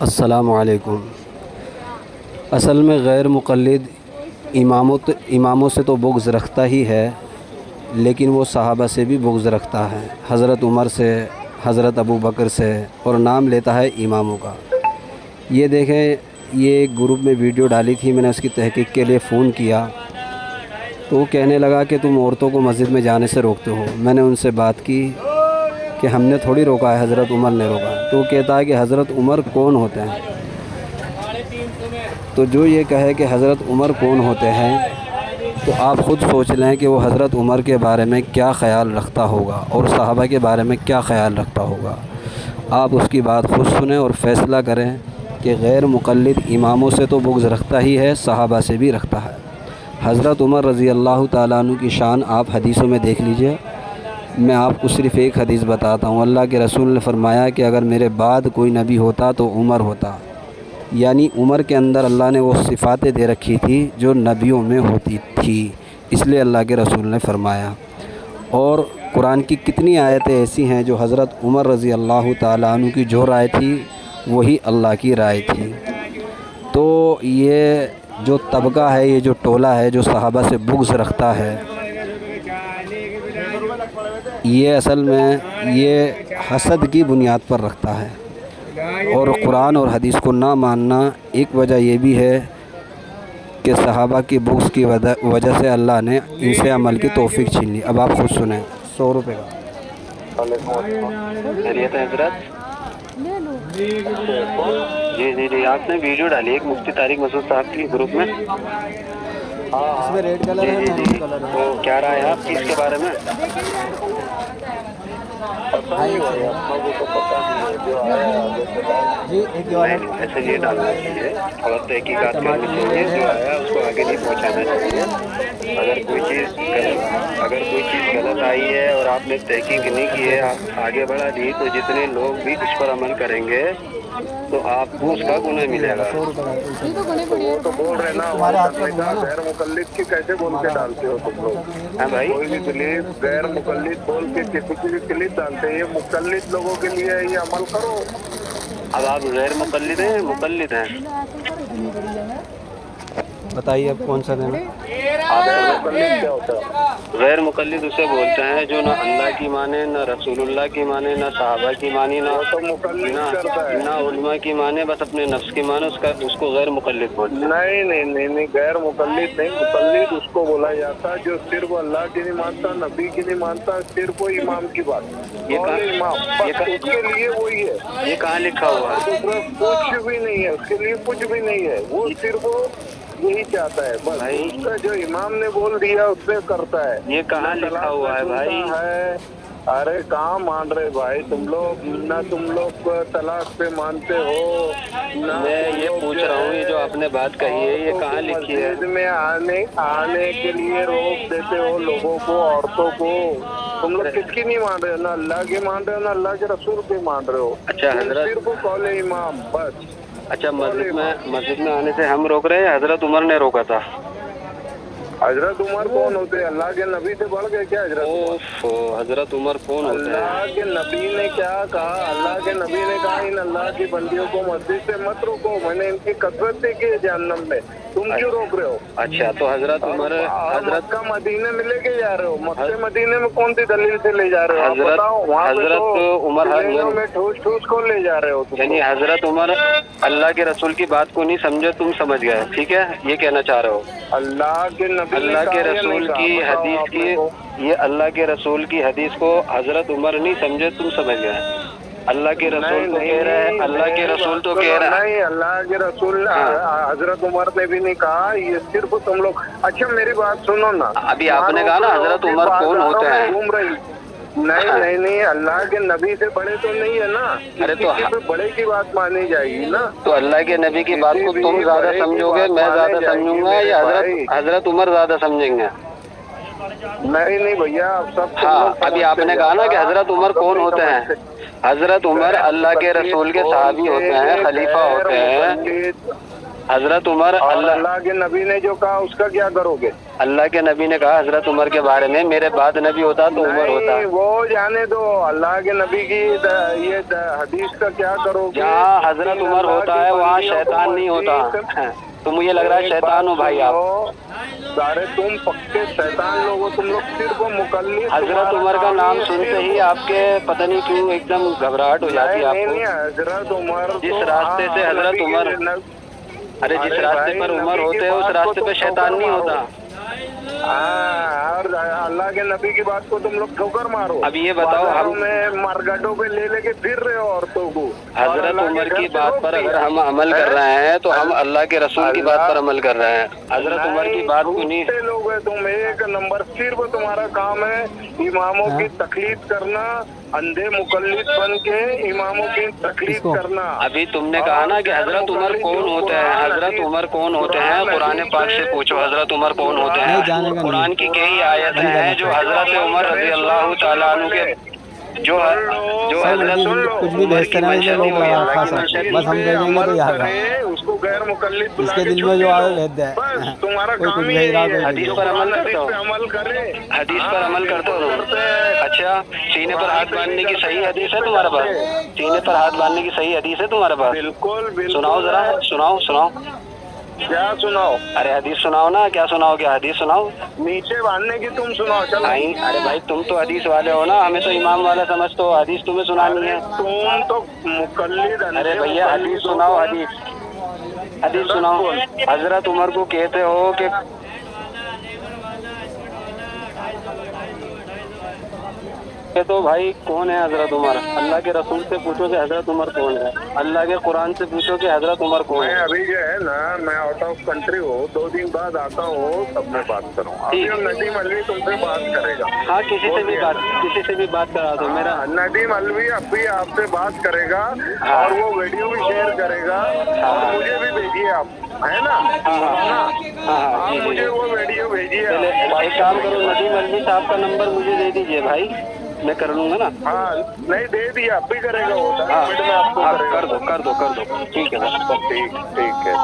السلام علیکم۔ اصل میں غیر مقلد اماموں سے تو بغض رکھتا ہی ہے، لیکن وہ صحابہ سے بھی بغض رکھتا ہے، حضرت عمر سے، حضرت ابو بکر سے، اور نام لیتا ہے اماموں کا۔ یہ دیکھیں، یہ ایک گروپ میں ویڈیو ڈالی تھی، میں نے اس کی تحقیق کے لیے فون کیا تو وہ کہنے لگا کہ تم عورتوں کو مسجد میں جانے سے روکتے ہو۔ میں نے ان سے بات کی کہ ہم نے تھوڑی روکا ہے، حضرت عمر نے روکا۔ تو وہ کہتا ہے کہ حضرت عمر کون ہوتے ہیں؟ تو جو یہ کہے کہ حضرت عمر کون ہوتے ہیں، تو آپ خود سوچ لیں کہ وہ حضرت عمر کے بارے میں کیا خیال رکھتا ہوگا اور صحابہ کے بارے میں کیا خیال رکھتا ہوگا۔ آپ اس کی بات خود سنیں اور فیصلہ کریں کہ غیر مقلد اماموں سے تو بغض رکھتا ہی ہے، صحابہ سے بھی رکھتا ہے۔ حضرت عمر رضی اللہ تعالیٰ عنہ کی شان آپ حدیثوں میں دیکھ لیجئے۔ میں آپ کو صرف ایک حدیث بتاتا ہوں۔ اللہ کے رسول نے فرمایا کہ اگر میرے بعد کوئی نبی ہوتا تو عمر ہوتا، یعنی عمر کے اندر اللہ نے وہ صفاتیں دے رکھی تھی جو نبیوں میں ہوتی تھی، اس لیے اللہ کے رسول نے فرمایا۔ اور قرآن کی کتنی آیتیں ایسی ہیں جو حضرت عمر رضی اللہ تعالیٰ عنہ کی جو رائے تھی وہی اللہ کی رائے تھی۔ تو یہ جو طبقہ ہے، یہ جو ٹولہ ہے جو صحابہ سے بغض رکھتا ہے، یہ اصل میں یہ حسد کی بنیاد پر رکھتا ہے۔ اور قرآن اور حدیث کو نہ ماننا ایک وجہ یہ بھی ہے کہ صحابہ کی بغض کی وجہ سے اللہ نے ان سے عمل کی توفیق چھین لی۔ اب آپ خود سنیں۔ 100 روپے کا۔ خیریت ہے حضرت؟ جی آپ نے ویڈیو ڈالی ایک مفتی طارق مسعود صاحب کی گروپ میں۔ اس میں ریڈ کلر ہے، میرون کلر ہے۔ تو کیا رائے ہے آپ کی اس کے بارے میں؟ جی ایک جو ہے ایسے یہ ڈالنا چاہیے، اگر تحقیقات کرنی چاہیے، جو آیا اس کو آگے نہیں پہنچانا چاہیے۔ اگر کوئی چیز غلط آئی ہے اور آپ نے تحقیق نہیں کی ہے، آگے بڑھا دی، تو جتنے لوگ بھی اس پر عمل کریں گے تو آپ کو اس کا گناہ ملے گا۔ وہ تو بول رہے نا، غیر مقلد کی کیسے بول کے ڈالتے ہو تم لوگ؟ ہاں بھائی، کوئی بھی کلپ غیر مقلد بول کے کسی کی بھی کلپ ڈالتے ہیں، یہ مقلد لوگوں کے لیے یہ عمل کرو۔ اب آپ غیر مقلد ہیں، مقلد ہیں؟ بتائیے اب کون سا دینا؟ مقلد کیا ہوتا ہے؟ غیر مقلد اسے بولتے ہیں جو نہ اللہ کی مانے، نہ رسول اللہ کی مانے، نہ صحابہ کی مانی، نہ علماء کی مانے، بس اپنے نفس کی مانے، اس کو غیر مقلد بولتے ہیں۔ نہیں، غیر مقلد نہیں، مقلد اس کو بولا جاتا جو صرف اللہ کی نہیں مانتا، نبی کی نہیں مانتا، صرف وہ امام کی بات، امام بس اس کے لیے وہی ہے۔ یہ کہاں لکھا ہوا ہے؟ کچھ بھی نہیں ہے اس کے لیے، کچھ بھی نہیں ہے، وہ صرف یہی چاہتا ہے بس، اس کا جو امام نے بول دیا اس سے کرتا ہے۔ یہ کہاں لکھا ہوا ہے بھائی؟ ارے کہاں مان رہے بھائی تم لوگ؟ نہ تم لوگ طلاق پہ مانتے ہو، میں یہ پوچھ رہا ہوں، یہ جو آپ نے بات کہی ہے یہ کہاں لکھی ہے؟ مسجد میں آنے کے لیے روک دیتے ہو لوگوں کو، عورتوں کو۔ تم لوگ کس کی نہیں مان رہے ہو؟ نہ اللہ کی مان رہے ہو، نہ اللہ کے رسول کی مان رہے ہو۔ اچھا حضرت، صرف قول امام بس۔ اچھا مسجد میں آنے سے ہم روک رہے ہیں، حضرت عمر نے روکا تھا؟ حضرت عمر کون ہوتے ہیں؟ اللہ کے نبی سے بڑھ گئے کیا حضرت عمر؟ حضرت عمر کون ہوتے ہیں؟ اللہ کے نبی نے کیا کہا؟ اللہ کے نبی نے کہا ان اللہ کی بندیوں کو مسجد سے مت روکو، میں نے ان کی کثرت دیکھی ہے جہنم میں، تم کیوں روک رہے ہو؟ اچھا تو حضرت عمر، حضرت مکہ مدینے میں لے کے جا رہے ہو، مکہ مدینے میں کون سی دلیل سے لے جا رہے ہو؟ حضرت عمر میں ٹھوس کو لے جا رہے ہو؟ یعنی حضرت عمر اللہ کے رسول کی بات کو نہیں سمجھے، تم سمجھ گئے، ٹھیک ہے؟ یہ کہنا چاہ رہے ہو؟ اللہ کے نبی اللہ کے رسول کی حدیث کی، یہ اللہ کے رسول کی حدیث کو حضرت عمر نہیں سمجھے، تم سمجھ گئے۔ اللہ کے رسول تو کہہ رہے ہیں، اللہ کے رسول تو کہہ رہا ہے، نہیں اللہ کے رسول حضرت عمر نے بھی نہیں کہا، یہ صرف تم لوگ۔ اچھا میری بات سنو نا، ابھی آپ نے کہا نا حضرت عمر کون ہوتے ہیں؟ گھوم رہی نہیں، اللہ کے نبی سے بڑے تو نہیں ہے نا، ارے تو کسی بھی بڑے کی بات مانی جائے گی نا۔ تو اللہ کے نبی کی بات کو تم زیادہ سمجھو گے، میں زیادہ سمجھوں گا، یا حضرت عمر زیادہ سمجھیں گے؟ نہیں بھیا، اب سب ہاں ابھی آپ نے کہا نا کہ حضرت عمر کون ہوتے ہیں؟ حضرت عمر اللہ کے رسول کے صحابی ہوتے ہیں، خلیفہ ہوتے ہیں۔ حضرت عمر اور اللہ اللہ کے نبی نے جو کہا اس کا کیا کرو گے؟ اللہ کے نبی نے کہا حضرت عمر کے بارے میں میرے بعد نبی ہوتا تو عمر ہوتا. نہیں، وہ جانے دو، اللہ کے نبی کی یہ حدیث کا کیا کرو گے؟ جہاں حضرت عمر ہوتا ہے وہاں شیطان نہیں ہوتا. تو مجھے لگ رہا ہے شیطان ہو بھائی آپ. سارے تم پکے شیطان لوگ ہو، تم لوگ صرف مقلد. حضرت عمر کا نام سنتے ہی آپ کے پتہ نہیں کیوں ایک دم گھبراہٹ ہو جاتی ہے آپ کو. نہیں، حضرت عمر جس راستے سے حضرت عمر ارے جس راستے پر عمر ہوتے ہیں اس راستے پہ شیطان نہیں ہوتا. ہاں، اور اللہ کے نبی کی بات کو تم لوگ ٹھوکر مارو. اب یہ بتاؤ ہم مارگٹوں پہ لے کے پھر رہے ہو عورتوں کو. حضرت عمر کی بات پر اگر ہم عمل کر رہے ہیں تو ہم اللہ کے رسول کی بات پر عمل کر رہے ہیں. حضرت عمر کی بات کو نہیں. لوگ ہیں تم، ایک نمبر صرف تمہارا کام ہے اماموں کی تقلید کرنا، اندھے مقلد بن کے اماموں کی تقلید کرنا. ابھی تم نے کہا نا کہ حضرت عمر کون ہوتے ہیں. حضرت عمر کون ہوتے ہیں قرآن پاک سے پوچھو حضرت عمر کون ہوتے ہیں. قرآن کی کئی آیتیں ہیں جو حضرت عمر رضی اللہ تعالیٰ عنہ کے جو حضرت کچھ بھی بھیجتے رہے ہیں لوگ لگا خاصا، بس ہم بھیجیں گے تو یہاں کا اس کو غیر مقلد اس کے دل میں جو آئے بھیج دے. بس تمہارا کوئی کام کچھ ہی بھیج رہا ہے. حدیث پر عمل کرتا ہو. عمل کرے، حدیث پر عمل کرتے ہو. اچھا، سینے پر ہاتھ باندھنے کی صحیح حدیث ہے تمہارے پاس؟ سینے پر ہاتھ باندھنے کی صحیح حدیث ہے تمہارے پاس؟ بالکل بالکل. سناؤ ذرا، سناؤ. کیا سناؤ؟ ارے حدیث سناؤ نا. کیا سناؤ گے؟ حدیث سناؤ. نیچے باندھنے کی تم سناؤ. چلو ارے بھائی تم تو حدیث والے ہو نا، ہمیں تو امام والا سمجھتے ہو. حدیث تمہیں سنانی ہے. تم تو مقلد. ارے بھیا حدیث سناؤ. حدیث سناؤ. حضرت عمر کو کہتے ہو کہ تو بھائی کون ہے حضرت عمر؟ اللہ کے رسول سے پوچھو کہ حضرت عمر کون ہے. اللہ کے قرآن سے پوچھو کہ حضرت عمر کون ہے. میں ابھی جو ہے نا، میں آؤٹ آف کنٹری ہوں، 2 دن بعد آتا ہوں، تب میں بات کروں. ابھی ندیم علوی تم سے بات کرے گا. ہاں کسی سے بھی بات کرا دو. میرا ندیم علوی ابھی آپ سے بات کرے گا اور وہ ویڈیو بھی شیئر کرے گا اور مجھے بھی بھیجیے آپ، ہے نا؟ ہاں مجھے وہ ویڈیو بھیجیے. ایک کام کرو، ندیم علوی صاحب کا نمبر مجھے دے دیجیے بھائی، میں کر لوں گا نا. ہاں نہیں دے دیا، اب بھی کرے گا وہ. ہاں میں آپ کو کر دو. ٹھیک ہے. ٹھیک ہے.